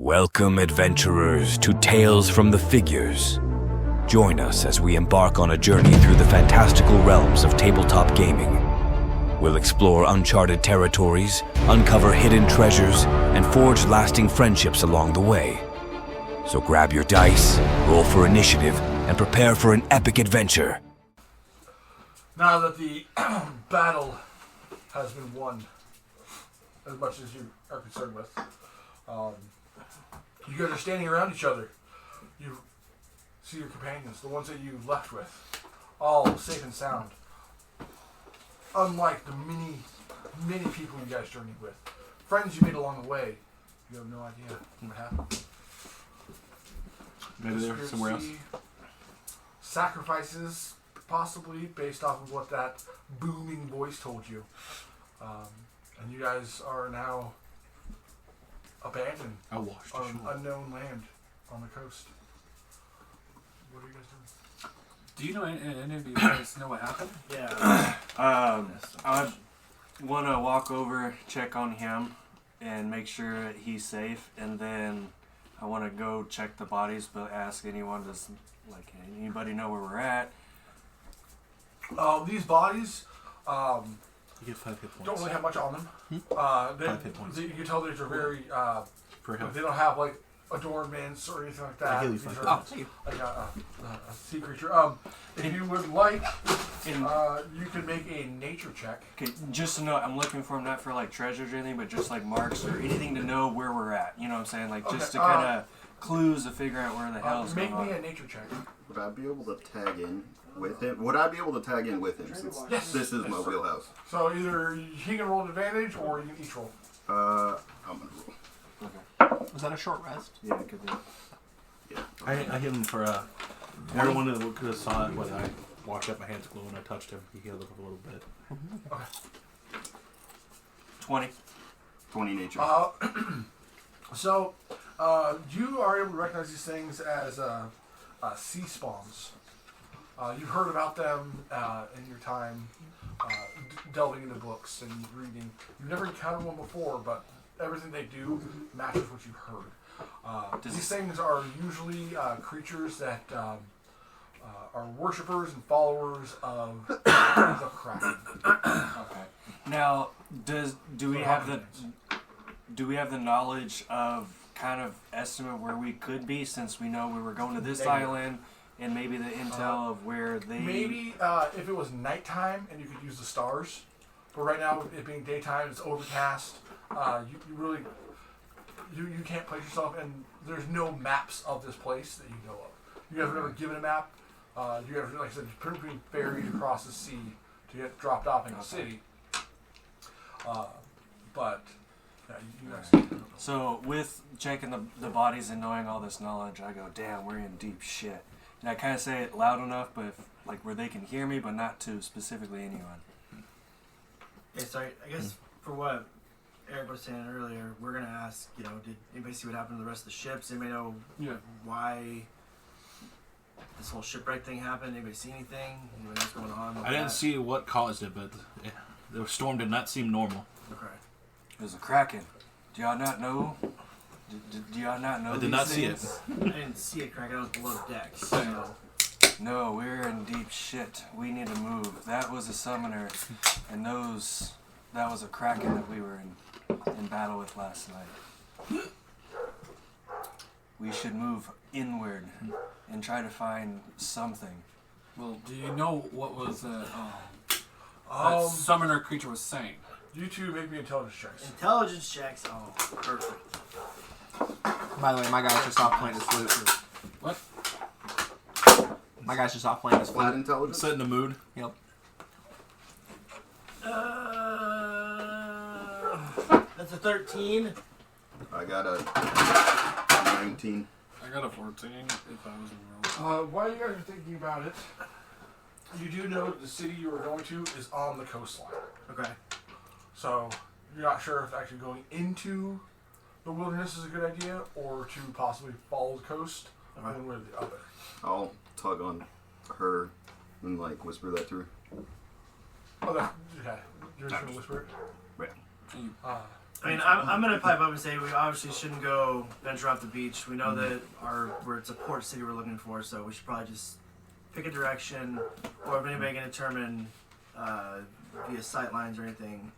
Welcome, adventurers, to Tales from the Figures. Join us as we embark on a journey through the fantastical realms of tabletop gaming. We'll explore uncharted territories, uncover hidden treasures, and forge lasting friendships along the way. So grab your dice, roll for initiative, and prepare for an epic adventure. Now that the battle has been won, as much as you are concerned with, you guys are standing around each other. You see your companions, the ones that you left with, all safe and sound. Unlike the many people you guys journeyed with. Friends you made along the way, you have no idea what happened. Maybe they're somewhere else. Sacrifices, possibly, based off of what that booming voice told you. And you guys are now abandoned on unknown land on the coast. What are you guys doing? Do you know any of you guys know what happened? Yeah. I want to walk over, check on him, and make sure he's safe, and then I want to go check the bodies, but ask anyone, anybody know where we're at? These bodies, You get 5 hit points. don't really have much on them. 5 hit points. You can tell these are very, Per health. they don't have like adornments or anything like that. I heal you These 5 are hit points. like a sea creature. If you would like, you can make a nature check. Okay, just to know, I'm looking for him not for like treasures or anything, but just like marks or anything to know where we're at. You know what I'm saying? Like just to kind of clues to figure out where the hell's Make going me on. a nature check. Would I be able to tag in with him? Would I be able to tag in with him since Yes. this is my wheelhouse? So either he can roll an advantage or you can each roll. I'm gonna roll. Was that a short rest? Yeah, it could be. Yeah. I hit him for everyone that could have saw it when I washed up my hands glue and I touched him. He healed up a little bit. Okay. 20. 20 nature. So you are able to recognize these things as sea spawns. You've heard about them in your time delving into books and reading. You've never encountered one before, but everything they do matches what you've heard. These things are usually creatures that are worshippers and followers of the Kraken. Okay. Now, do we have the knowledge of kind of estimate where we could be, since we know we were going to this island, and maybe the intel of where they... Maybe if it was nighttime and you could use the stars, but right now it being daytime, it's overcast. You really you can't place yourself, and there's no maps of this place that you know of. You guys were never given a map. You guys, like I said, pretty ferried across the sea to get dropped off in the city. But yeah, you guys. So with checking the bodies and knowing all this knowledge, I go, damn, we're in deep shit. And I kind of say it loud enough, but where they can hear me, but not to specifically anyone. Yeah, sorry. I guess for what Eric was saying earlier, we're gonna ask. Did anybody see what happened to the rest of the ships? Anybody know why this whole shipwreck thing happened? Anybody see anything? Anybody know what's going on? I didn't see what caused it, but the storm did not seem normal. Okay. It was a kraken. Do y'all not know? Do y'all not know? I did not see it. I didn't see it crack. I was below deck. So. No, we're in deep shit. We need to move. That was a summoner, and that was a kraken that we were in battle with last night. We should move inward and try to find something. Well, do you know what was that summoner creature was saying? You two make me intelligence checks. Intelligence checks. Oh, perfect. By the way, my guy's just off playing his flute. What? My guy's just off playing his Flat flute. intelligence? Set in the mood. Yep. That's a 13. I got a 19. I got a 14 if I was in roll. While you guys are thinking about it, you do know that the city you are going to is on the coastline. Okay. So you're not sure if actually going into the wilderness is a good idea, or to possibly follow the coast one way or the other. I'll tug on her and whisper that to her. Oh, okay. You're just going to whisper it? Right. I mean, I'm gonna pipe up and say we obviously shouldn't go venture off the beach. We know that it's a port city we're looking for, so we should probably just pick a direction, or if anybody can determine via sight lines or anything,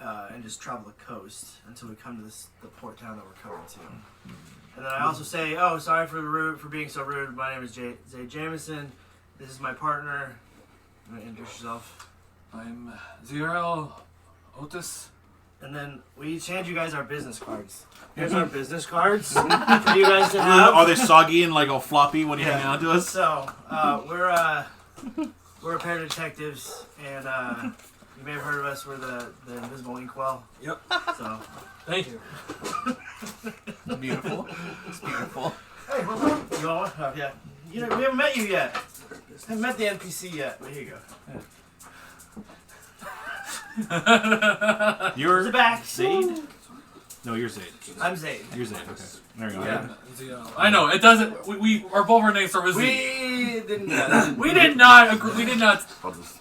and just travel the coast until we come to the port town that we're coming to. And then I also say, oh, sorry for being so rude. My name is Zay Jameson. This is my partner. You want to introduce yourself? I'm Zero Otis. And then we each hand you guys our business cards. Here's our business cards for you guys to have. Are they soggy and like all floppy when you hang out to us? So we're a pair of detectives, and you may have heard of us. We're the Invisible Inkwell. Yep. So Thank you. Beautiful. It's beautiful. Hey, we're back. you all, yeah. We haven't met you yet. Haven't met the NPC yet. But here you go. You're The back. Zaid? No, you're Zaid. I'm Zaid. You're Zaid. Okay. There you go. Yeah. I know it doesn't. We our both our names start with Z. We didn't. We did not agree. We did not I'll just.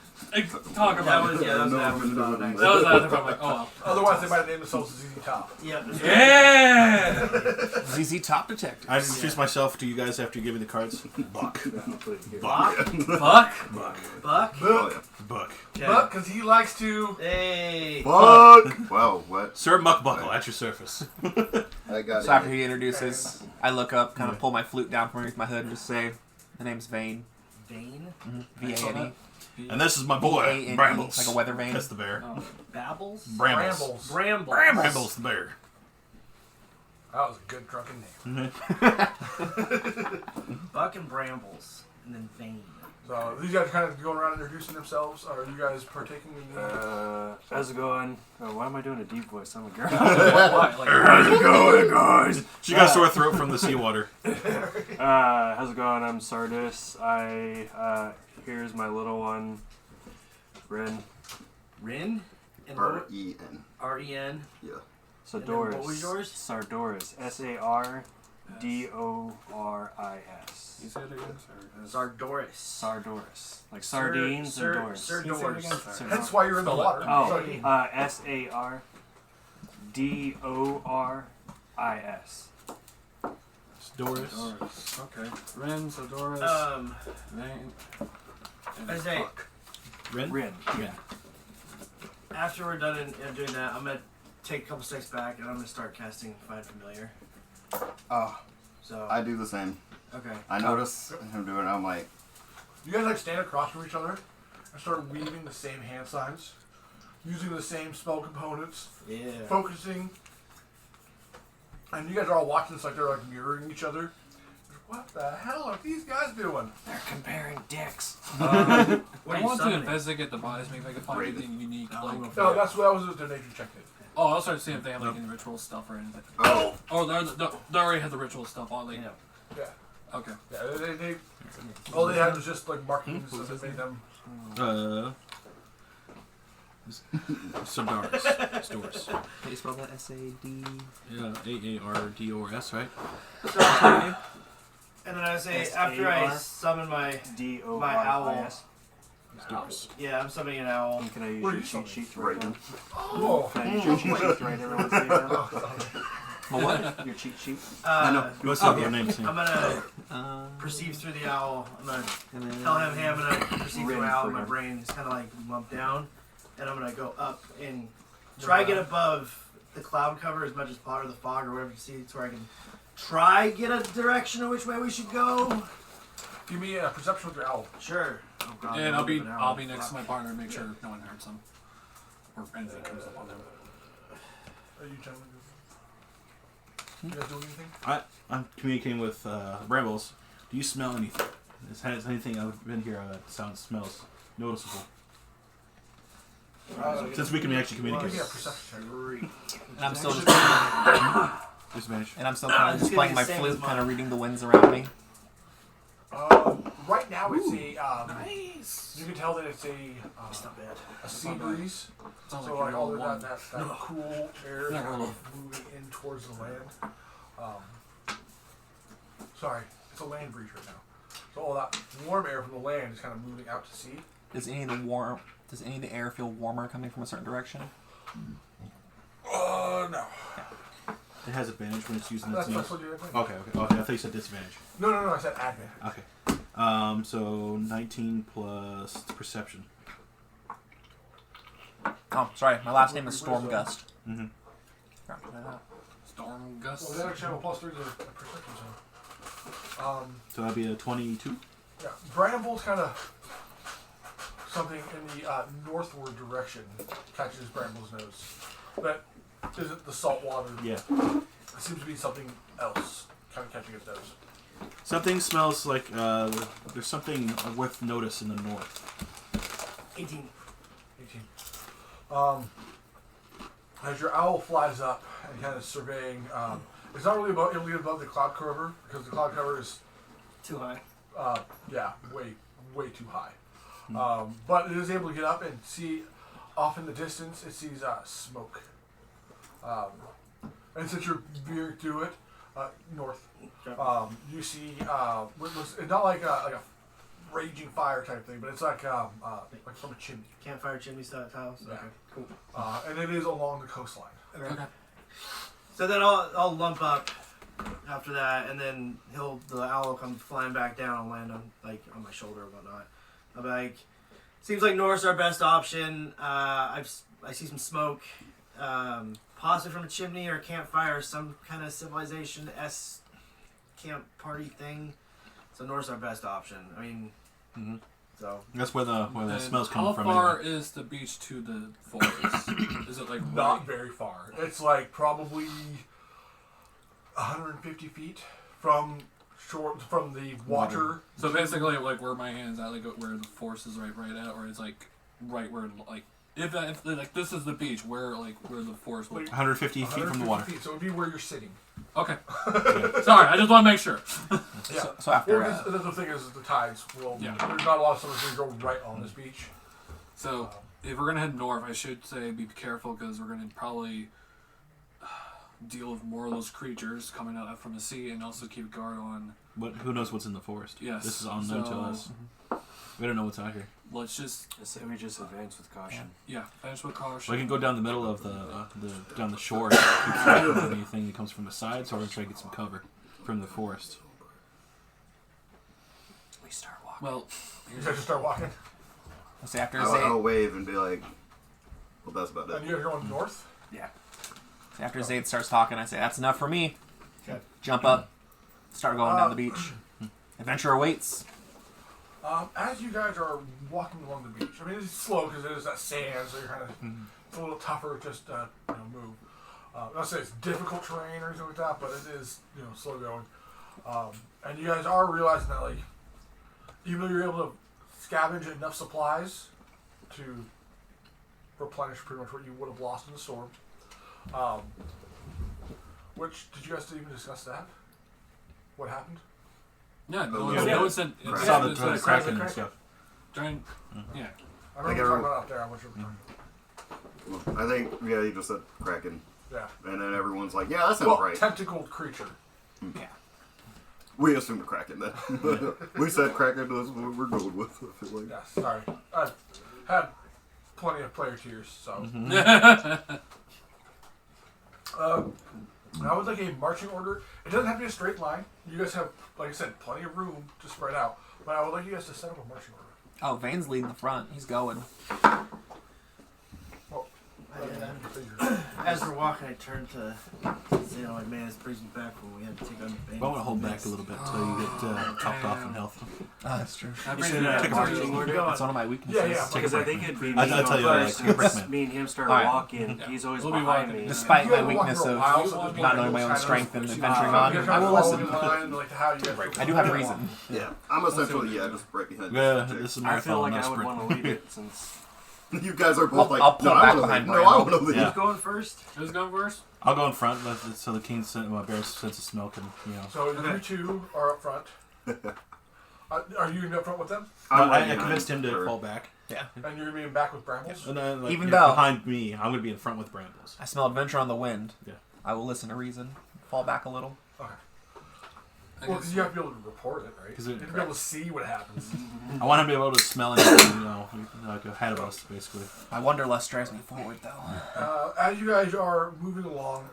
talk That about was it. that was about next. That was another problem. Like, oh well. Otherwise, they might have named themselves ZZ Top. Yep. Yeah. ZZ Top Detective. I introduced myself to you guys after you gave me the cards. Buck. Buck. Buck. Buck. Oh, yeah. Buck. Okay. But because he likes to. Hey. Fuck! Wow, what? Sir Muckbuckle at your service. I got So after it. he introduces, I look up, kind of pull my flute down from underneath my hood, and just say, "The name's Vane. Vane. V-A-N-E. And this is my boy, V-A-N-E, Brambles. like a weather vane. That's the bear. Babbles. Brambles. Brambles. Brambles the bear. That was a good drunken name. Buck and Brambles, and then Vane. So these guys are kind of going around introducing themselves. Are you guys partaking in the? How's it going? Oh, why am I doing a deep voice? I'm a girl. Why? Like, How's it going, guys? She got a sore throat from the seawater. How's it going? I'm Sardis. Here's my little one, Ren. Rin. And R-E-N. R-E-N. Yeah. Sardoris. what was yours? Sardoris. S-A-R-D-O-R-I-S. you say it again. Zardoris. Sardoris. Like sardines and Doris. Sardoris. Hence why you're in the water. Oh, Sardine. S-A-R-D-O-R-I-S. It's Doris. Doris. Okay. Ren, so Doris. Vane. I say, Rin? Rin. Yeah. after we're done in doing that, I'm going to take a couple steps back, and I'm going to start casting Find Familiar. Oh, So, I do the same. okay. I notice him doing it. I'm like, You guys like stand across from each other and start weaving the same hand signs, using the same spell components, Yeah. focusing, and you guys are all watching this like they're like mirroring each other. What the hell are these guys doing? They're comparing dicks. What I are you want to summoning? investigate the bodies, maybe I can find anything unique. Like, No, that was what their nature check did. oh, I'll start seeing if they have like any ritual stuff or anything. oh, Oh, they already have the ritual stuff on. Like, Yeah. Yeah. okay. Yeah, they all they had was just like markings that made them. Sardoris. It's Doris. How do you spell that? S-A-D... Yeah, A-A-R-D-O-R-S, right? And then I say, S-A-R? after I summon my D-O-R-I-S. It's Doris. yeah, I'm summoning an owl. Can I use Where your you cheat sheet to right write now. down? Oh, Can I use your cheat sheet to write everyone's name down? My what? Your cheat sheet? What's up? Your name's I'm gonna perceive through the owl. I'm gonna And then... tell him, hey, I'm gonna perceive through Ring the owl. for My him. brain is kind of like lumped down, and I'm gonna go up and try to get above the cloud cover as much as part of the fog or whatever you see, to where I can try get a direction of which way we should go. give me a perception with your owl. Sure. Oh, God, And I I'll be don't have an owl. next to my partner and make sure no one hurts them or anything comes up on them. Are you gentlemen? You guys doing anything? I'm communicating with Brambles. Do you smell anything? Has anything I've been here smells noticeable? Since we can actually Give communicate. me a perception check. And I'm still just... Disadvantage. And I'm still kind of It's just gonna playing be my the same flute, as mine. kind of reading the winds around me. Right now it's a. Nice. You can tell that it's It's not bad. a sea breeze. Sounds So like like you're all of one. that cool air is Not kind really. of moving in towards the land. Sorry, it's a land breeze right now. So all that warm air from the land is kind of moving out to sea. Does any of the air feel warmer coming from a certain direction? No. It has advantage when it's using That's its nose. what you're doing. Okay. I thought you said disadvantage. No, I said advantage. Okay. So 19 plus perception. Oh, sorry. My last name is Stormgust. Mm-hmm. Storm Gust. Well, they actually have a +3 to perception, so. So that'd be a 22. Yeah, Brambles kind of something in the northward direction catches Bramble's nose. That isn't the salt water. Yeah. It seems to be something else kind of catching its nose. Something smells like there's something worth notice in the north. 18. 18. As your owl flies up and kind of surveying, it's not really above the cloud cover because the cloud cover is Too high. way too high. But it is able to get up and see off in the distance. It sees smoke. And since you're veering through it north, you see it's not like a raging fire type thing, but it's like from a chimney. Campfire chimney style tiles. Yeah. Okay, cool. And it is along the coastline. Okay. So then I'll lump up after that, and then the owl will come flying back down and land on my shoulder or whatnot. I'll be like, seems like north's our best option. I see some smoke, possibly from a chimney or a campfire, some kind of civilization camp party thing. So north's our best option. I mean, so that's where the smell's coming from. How far anyway. is the beach to the forest? Is it like Not very far. It's like probably 150 feet from the water. So basically, like where my hand's at, like where the forest is right at, or it's like right where like if like this is the beach, where the forest would. 150 feet from the water. Feet, so it would be where you're sitting. Okay. Sorry, I just want to make sure. Yeah. So after Well, the thing is, the tides will. Yeah. There's not a lot of stuff going to go right on this beach. So if we're gonna head north, I should say be careful because we're gonna probably deal with more of those creatures coming out from the sea, and also keep guard on. But who knows what's in the forest? Yes. This is unknown to us. We don't know what's out here. Let's just I say we just advance with caution. finish with caution. We can go down the middle of down the shore and keep with anything that comes from the sides, or try to get some cover from the forest. We start walking. Well, You guys just start walking. Let's say after I'll wave and be like, well, that's about it. And you're going north? Yeah. After Zayd starts talking, I say, that's enough for me. Okay. Jump up, start going down the beach. Adventure awaits. As you guys are walking along the beach, I mean, it's slow because it is that sand, so you're kind of, it's a little tougher just to move. Not to say it's difficult terrain or anything like that, but it is, slow going. And you guys are realizing that, like, even though you're able to scavenge enough supplies to replenish pretty much what you would have lost in the storm, which, did you guys even discuss that? What happened? yeah, no yeah. one said. Right. I saw it's the like kraken and stuff. giant. Yeah. I remember talking about it out there. I want you to I think, you just said Kraken. Yeah. And then everyone's like, yeah, that sounds Well, right. tentacled creature. Yeah. We assumed Kraken then. We said Kraken, that's what we're going with. I feel like. Yeah, sorry. I've had plenty of player tears, so. I would like a marching order. It doesn't have to be a straight line. You guys have, like I said, plenty of room to spread out. But I would like you guys to set up a marching order. Oh, Vane's leading the front. He's going. Well, As we're walking, I turn to say, like, man, this brings me back when we had to take on the I want to hold back a little bit until you get topped off in health. Oh, that's true. I You should bring it take a back. break. marching order. That's one of my weaknesses. Yeah. Because I think it'd be me I'll tell you that, first. like, Since Brickman. me and him started Alright. walking. Yeah. He's always We'll be behind walking. me. Despite You my guys will walk weakness for a of while, so there's not no knowing my own kind of- strength and you adventuring guys on, kind I of will follow listen. in line, like how you guys I do have reason. Yeah. I'm essentially, just right behind Yeah, you. this is my I feel fault. like not I would sprint. want to lead it since You guys are both I'll pull no, back I want to behind leave. No, I Brian. want to leave. Yeah. Who's going first? Who's going first? I'll go in front so the king's bear's sense of smell can, So you two are up front. Are you up front with them? I'm right I behind convinced him to her. fall back. Yeah. And you're being back with Brambles? And then, like, Even you're though- behind me, I'm going to be in front with Brambles. I smell adventure on the wind. Yeah. I will listen to reason. Fall back a little. Okay. Well, because you have to be able to report it, right? 'Cause You have to be able to see what happens. I want him to be able to smell anything, like ahead of us, basically. My wanderlust drives me forward, though. As you guys are moving along,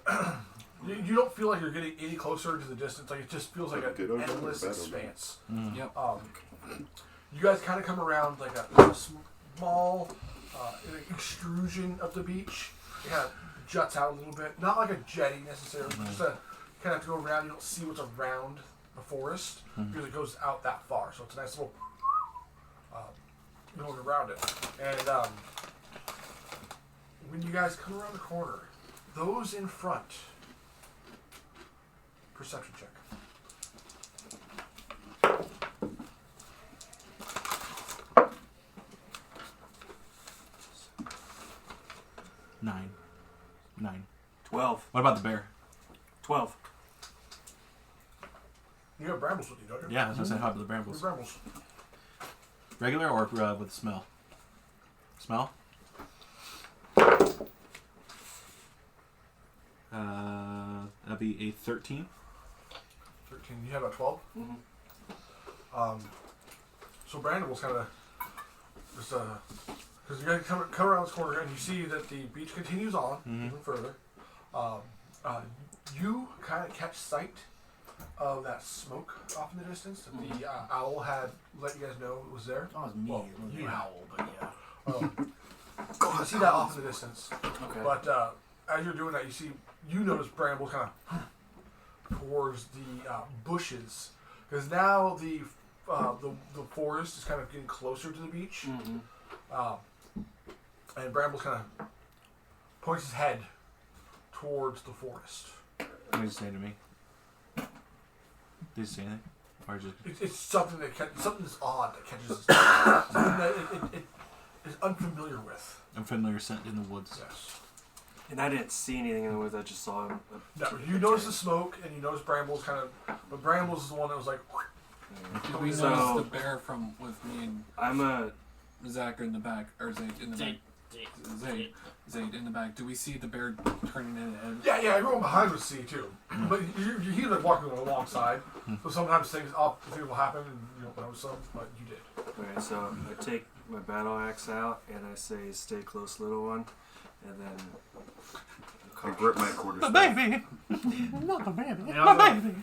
you don't feel like you're getting any closer to the distance. Like it just feels like Good an over endless there, better. expanse. Yep. You guys kind of come around like a small extrusion of the beach. It kind of juts out a little bit. Not like a jetty necessarily, but just a kind of have to go around. You don't see what's around the forest because it goes out that far. So it's a nice little going around it. And when you guys come around the corner, those in front, perception check. Nine. 12. What about the bear? 12. You have brambles with you, don't you? Yeah, I was gonna say how about the Your brambles? brambles. Regular or with smell? Smell? That'd be a 13. 13. You have a 12? Mm-hmm. So Brandon was kind of just because you guys come around this corner and you see that the beach continues on even further. You kind of catch sight of that smoke off in the distance that the owl had let you guys know it was there. That was me. Well, It was you. the owl, but yeah. You see that off in the distance. Okay. But as you're doing that, you notice Bramble kind of towards the bushes because now the forest is kind of getting closer to the beach, and Bramble kind of points his head towards the forest. What did you say to me? Did you say anything? Or just It's something something that's odd that catches his eye. Something that it is unfamiliar with. unfamiliar scent in the woods? Yes. And I didn't see anything in the woods. I just saw him. No, you notice the smoke, and you notice Brambles kind of. But Brambles is the one that was like. Did we So- notice the bear from with me and I'm a. Zach in the back, or Zayd in the back? Zayd in the back. Do we see the bear turning in head? Yeah, everyone behind would see too. But he's like walking alongside, so sometimes things will happen, and you don't know some, but you did. Okay, so I take my battle axe out and I say, "Stay close, little one," and then. I grip my quarterstaff. baby! Not a baby! Yeah, I'll My go. baby!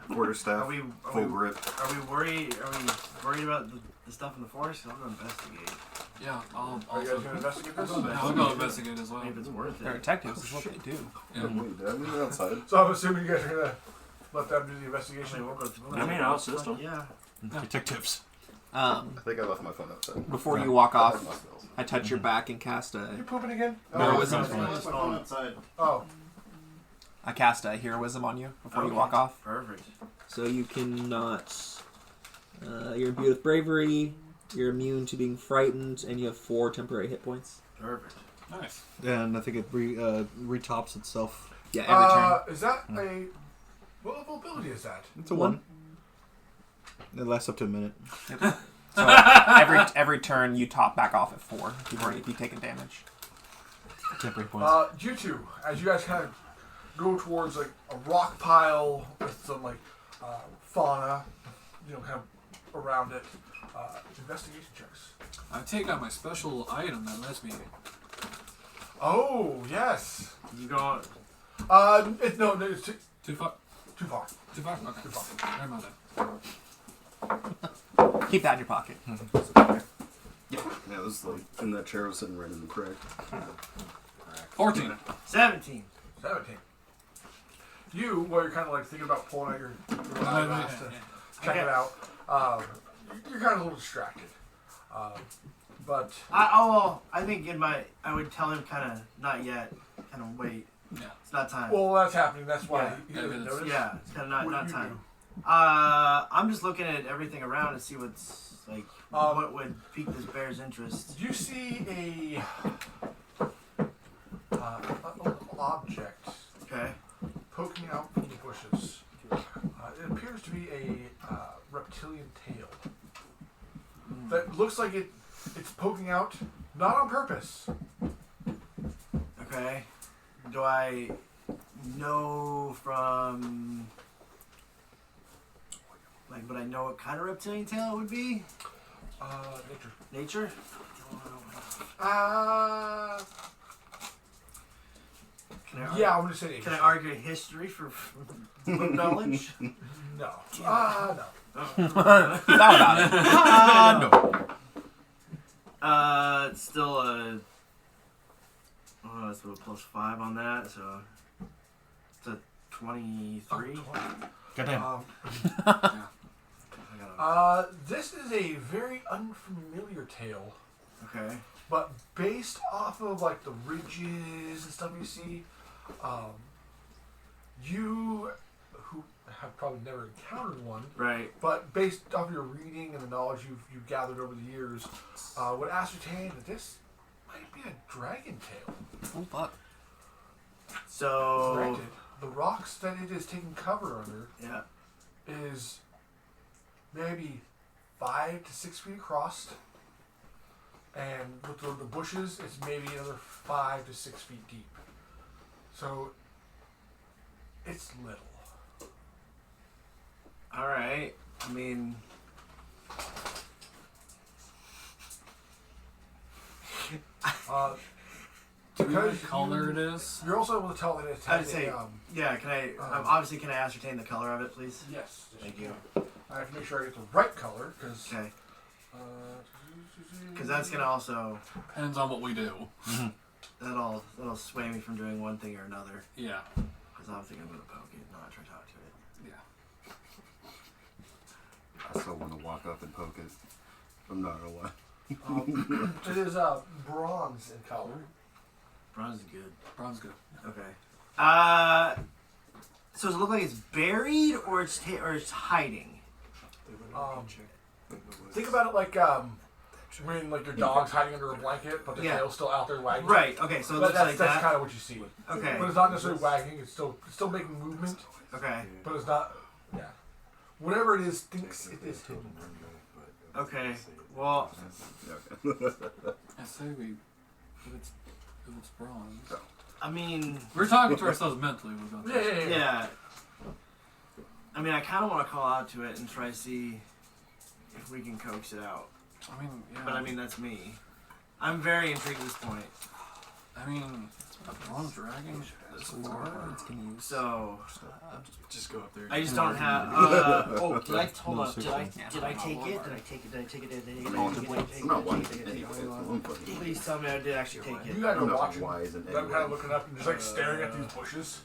Quarterstaff. Full grip. Are we worried about the stuff in the forest? I'm gonna investigate. Yeah, I'll Are you guys gonna investigate this? I'll go investigate as well. See if it's worth They're it. detectives, is what they do. Yeah. Wait, I mean, outside. So I'm assuming you guys are gonna let them do the I investigation. mean, we'll go I mean, I'll assist them. Yeah. Detectives. I think I left my phone outside. Before you walk I had off, my spells. I touch your back and cast You a pooping again? Heroism. I left my phone outside. Oh, I cast a heroism on you before you Okay. walk off. Perfect. So you cannot. You're imbued with bravery. You're immune to being frightened, and you have 4 temporary hit points. Perfect. Nice. And I think it retops itself. Yeah, every turn. is that a what level ability is that? It's a 1. It lasts up to a minute. So every turn you top back off at 4 if you've taken damage. Temporary points. You two, as you guys kind of go towards like a rock pile with some like fauna, kind of around it. Investigation checks. I take out my special item that lets me. Oh yes. You go. It's too Too far. too far. Too far. Okay. Too far. Never mind Keep that in your pocket. Yeah, it was like in that chair I was sitting right in the crack. that. 14. 17. 17. You, while you're kind of like thinking about pulling out your eyeglass to check it out, you're kind of a little distracted. But I think I would tell him kind of not yet, kind of wait. Yeah. It's not time. well, that's happening. That's why Yeah. he doesn't notice. Yeah, it's kind of What not do you time. do? I'm just looking at everything around to see what's like what would pique this bear's interest. You see a little object Okay. poking out from the bushes. It appears to be a reptilian tail. That looks like it's poking out, not on purpose. Okay. Do I know from Like, would I know what kind of reptilian tail it would be? Nature. Nature? Yeah, I'm gonna say nature. Can I argue history for book knowledge? No. No. No. It's still a. Oh, it's a +5 on that, so it's a 23. Goddamn. This is a very unfamiliar tale, Okay. but based off of like the ridges and stuff you see, you who have probably never encountered one, Right. but based off your reading and the knowledge you've gathered over the years, would ascertain that this might be a dragon tail. Oh, fuck. So. Granted, the rocks that it is taking cover under Yeah. is maybe 5 to 6 feet across, and with the bushes, it's maybe another 5 to 6 feet deep. So it's little. All right. I mean. Because What color it is? you're also able to tell that it's I would say. Yeah. Can I? Obviously, can I ascertain the color of it, please? yes. Thank you. I have to make sure I get the right color because. Okay. Because that's gonna also Depends on what we do. that'll sway me from doing one thing or another. Yeah. Because obviously I'm gonna poke it, not try to talk to it. Yeah. I still want to walk up and poke it. I'm not gonna lie. It is bronze in color. Bronze is good. Bronze good. Okay. So does it look like it's buried or it's hiding? Think about it like when like your dog's hiding under a blanket, but the Yeah. tail's still out there wagging. Right. Okay. So it looks like that's that. kind of what you see. Okay. But it's not necessarily wagging. It's still making movement, Okay. but it's not. Yeah. Whatever it is, thinks it is hidden. Okay. Well. I say we. If it's bronze. I mean. We're talking to ourselves mentally. We're going Yeah. Yeah. I mean, I kind of want to call out to it and try to see if we can coax it out. I mean, yeah. But I mean, that's me. I'm very intrigued at this point. I mean, a bronze dragon this far. So Just go up there. I just don't have. Oh, did I? Hold on. Did I take it? Did I take it? I'm not white. Please tell me I did actually take You it. guys I'm are not watching. wise in I'm any kind of way. looking up and just like staring at these bushes.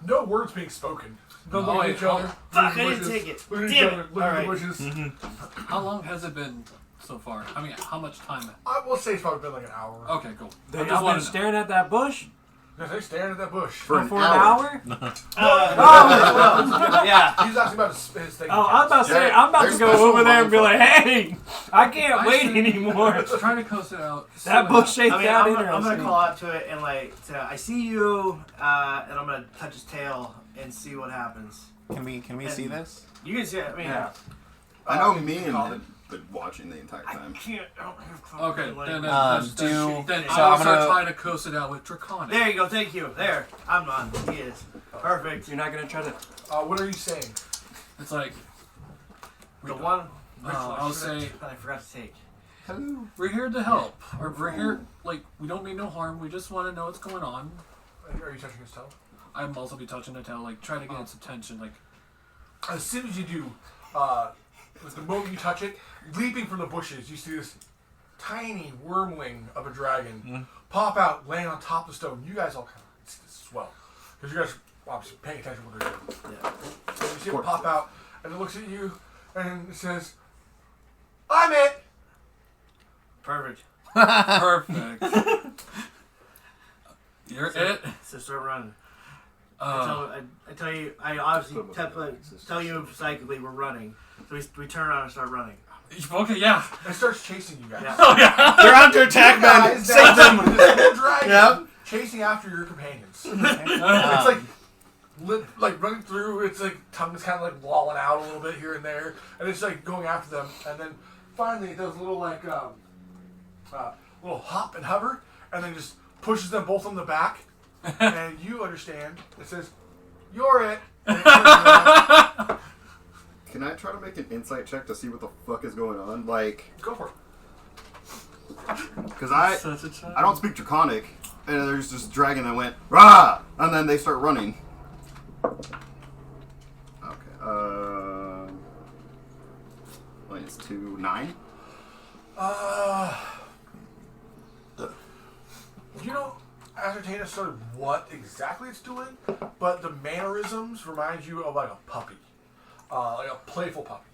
No words being spoken. They're Oh, looking at wait, each other. Fuck, looking at I didn't bushes, take it. Looking at each Damn other. it. Looking at the Alright. bushes. How long has it been so far? I mean, how much time? I will say it's probably been like an hour. Okay, cool. They I just have been wanted to know. staring at that bush They're staring at that bush. For an for an hour. hour. Yeah. He's asking about his thing. Oh, I'm about to say, I'm about to go over there and be like, hey, I can't wait anymore. Trying to coast it out. That bush ain't I mean, that I'm gonna interesting. call out to it and like, I see you, and I'm gonna touch his tail and see what happens. Can we see this? You can see it. I mean, Yeah. I know me and Ned been watching the entire I time. can't. I don't have Okay, fucking then language. then so I'll I'm start gonna- trying to coast it out with Draconic. There you go. Thank you. There. I'm on. He is. Perfect. You're not gonna try to. What are you saying? It's like The one. I'll say I forgot to take. Hello. we're here to help, or we're here like we don't mean no harm. We just want to know what's going on. Are you touching his toe? I'm also be touching the tail, like try to get its attention. Like As soon as you do, with the moment you touch it, leaping from the bushes, you see this tiny wormling of a dragon pop out, land on top of the stone. You guys all kind of swell because you guys are obviously paying attention to what they're doing. Yeah. So you see it pop out, and it looks at you, and it says, "I'm it." Perfect. perfect. You're it. So start running. I tell you, I obviously tell you psychically we're running. So we turn around and start running. Okay, yeah. It starts chasing you guys. Yeah. Oh yeah. They're out to attack, man. Guys, Save now, them. this little dragon Yep. chasing after your companions. It's like running through. It's like tongue's kind of like lolling out a little bit here and there, and it's like going after them. And then finally it does a little like little hop and hover, and then just pushes them both on the back. And you understand. It says, "You're it." And it turns around. to make an insight check to see what the fuck is going on? Like, Go for it. because I Such a child. don't speak Draconic, and there's this dragon that went rah, and then they start running. Okay. Minus 2, 9. You don't ascertain as sort of what exactly it's doing, but the mannerisms remind you of like a puppy, like a playful puppy.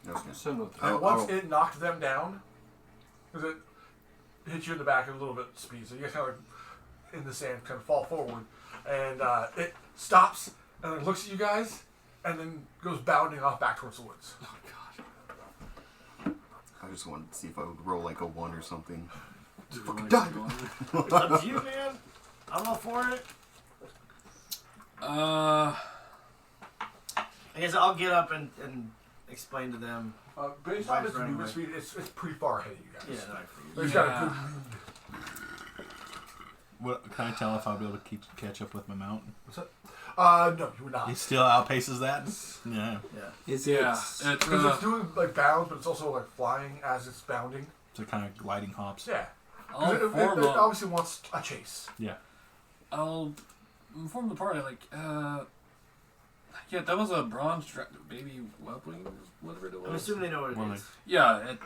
Okay. Similar. And once it knocked them down, because it hit you in the back at a little bit of speed, so you guys kind of like in the sand kind of fall forward, and it stops and then looks at you guys, and then goes bounding off back towards the woods. Oh god. I just wanted to see if I would roll like a 1 or something. Fucking die. It's up to you, man. I'm all for it. Uh, I guess I'll get up and explain to them. Based Why on it's its running movement away? speed, it's pretty far ahead of you guys. Yeah, no, I figured. But it's got a good Yeah. lead. What can I tell if I'll be able to catch up with my mount? What's that? No, you would not. He still outpaces that. Yeah. Yeah. Is yeah. it? It's Because it's doing like bounds, but it's also like flying as it's bounding. So kind of gliding hops. Yeah. 'Cause I'll it inform it the, obviously wants a chase. Yeah. I'll inform the party like, yeah, that was a bronze baby whelpling, whatever it was. I'm assuming they know what it Well, is. Yeah, it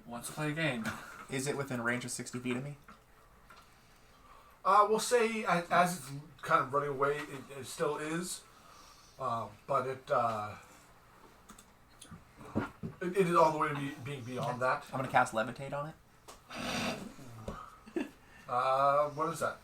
wants to play a game. Is it within range of 60 feet of me? We'll say as it's kind of running away, it still is, but it is on the way to being beyond that. I'm going to cast Levitate on it. What is that?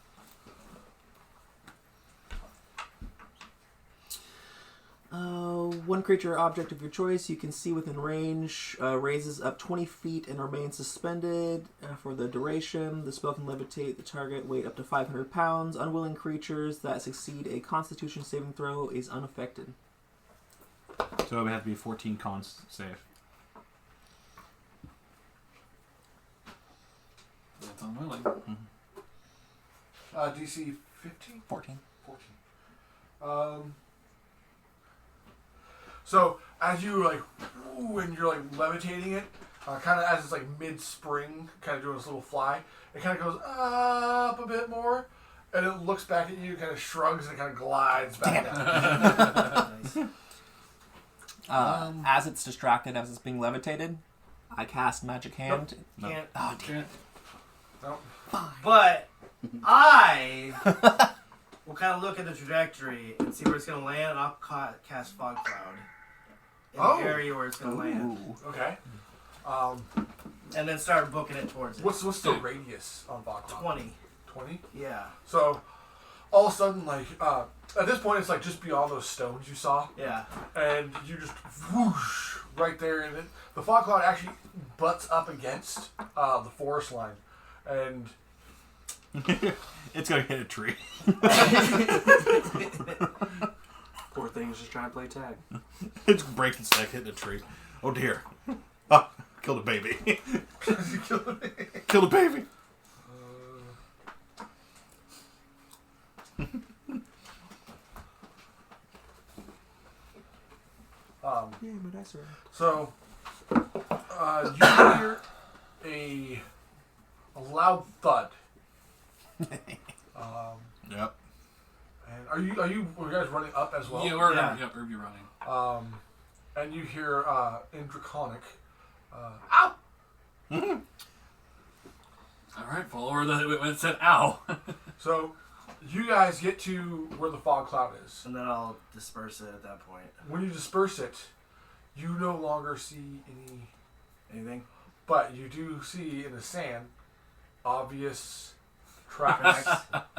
One creature or object of your choice you can see within range raises up 20 feet and remains suspended for the duration. The spell can levitate the target weight up to 500 pounds. Unwilling creatures that succeed a Constitution saving throw is unaffected. So it would have to be 14 cons save. That's unwilling. DC 15? 14. 14. So as you like, when you're like levitating it, kind of as it's like mid-spring, kind of doing this little fly, it kind of goes up a bit more, and it looks back at you, kind of shrugs, and kind of glides back down. Nice. As it's distracted, as it's being levitated, I cast Magic Hand. Can't. Oh, damn. No. But I will kind of look at the trajectory and see where it's going to land, and I'll cast Fog Cloud in the area where it's going to land. Ooh. Okay. And then start booking it towards it. What's the radius on Bach? 20. 20? Yeah. So all of a sudden, like at this point, it's like just beyond those stones you saw, Yeah. and you just whoosh right there, and the fog cloud actually butts up against the forest line, and It's going to hit a tree. Poor thing's just trying to play tag. It's breaking stack, hitting a tree. Oh dear. Ah, killed a baby. Killed a baby. Yeah, my dice are so you hear a loud thud. Yep. And are you guys running up as well? Yeah, we're Yeah. we'll be running. And you hear in Draconic, ow! All right, follow where it said "ow." So you guys get to where the fog cloud is. And then I'll disperse it at that point. When you disperse it, you no longer see Anything? but you do see in the sand obvious tracks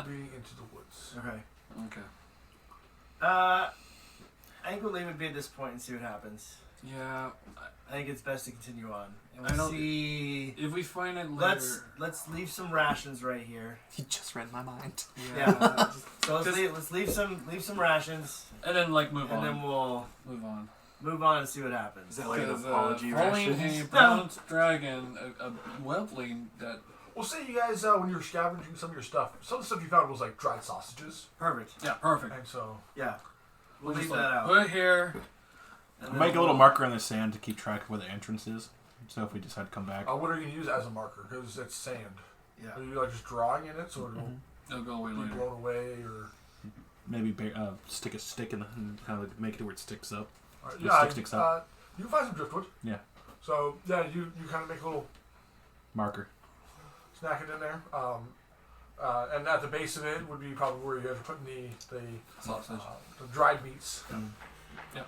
leading into the woods. Okay. Okay. I think we'll leave it be at this point and see what happens. Yeah, I think it's best to continue on. And I we'll don't- see. if we find it later, Let's leave some rations right here. He just read my mind. Yeah. So Just- let's leave some rations, and then like move and on. then we'll Move on. move on and see what happens. Is that like an Because apology following rations? a bronze dragon, a whelpling that Well, say you guys, when you were scavenging some of your stuff, some of the stuff you found was like dried sausages. Perfect. yeah, perfect. And so, Yeah. We'll leave just, that out. Put it here. And then Make a little we'll- marker in the sand to keep track of where the entrance is. So if we decide to come back. What are you gonna use as a marker? Because it's sand. Yeah. Are you like just drawing in it so it'll It'll go away be later. blown away or? Maybe stick a stick in the and kind of make it where it sticks up. Alright, The yeah, stick sticks up. You can find some driftwood. Yeah. So yeah, you kind of make a little Marker. snack it in there. And at the base of it would be probably where you guys are putting Sausage. the dried meats. Yep.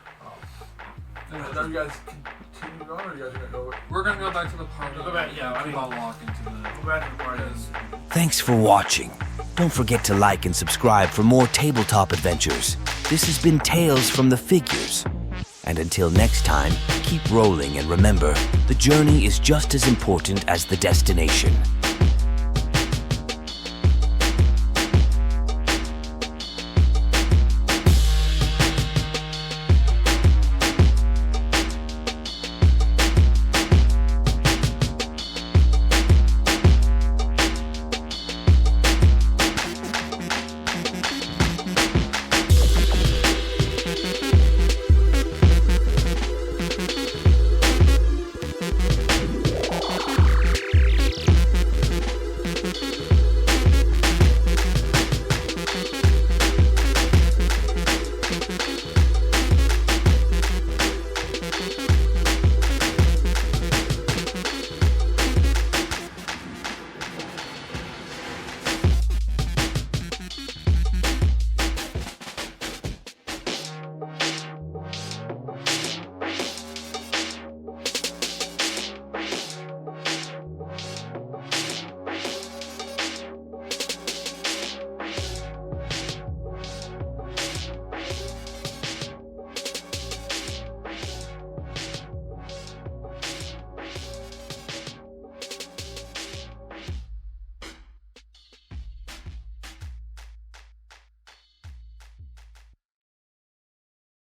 Are you guys continuing on, or are you guys gonna go? We're gonna go back to the party. Go back, yeah, I Keep mean- on walking to the. Go back to the party. Thanks for watching. Don't forget to like and subscribe for more tabletop adventures. This has been Tales from the Figures. And until next time, keep rolling and remember, the journey is just as important as the destination.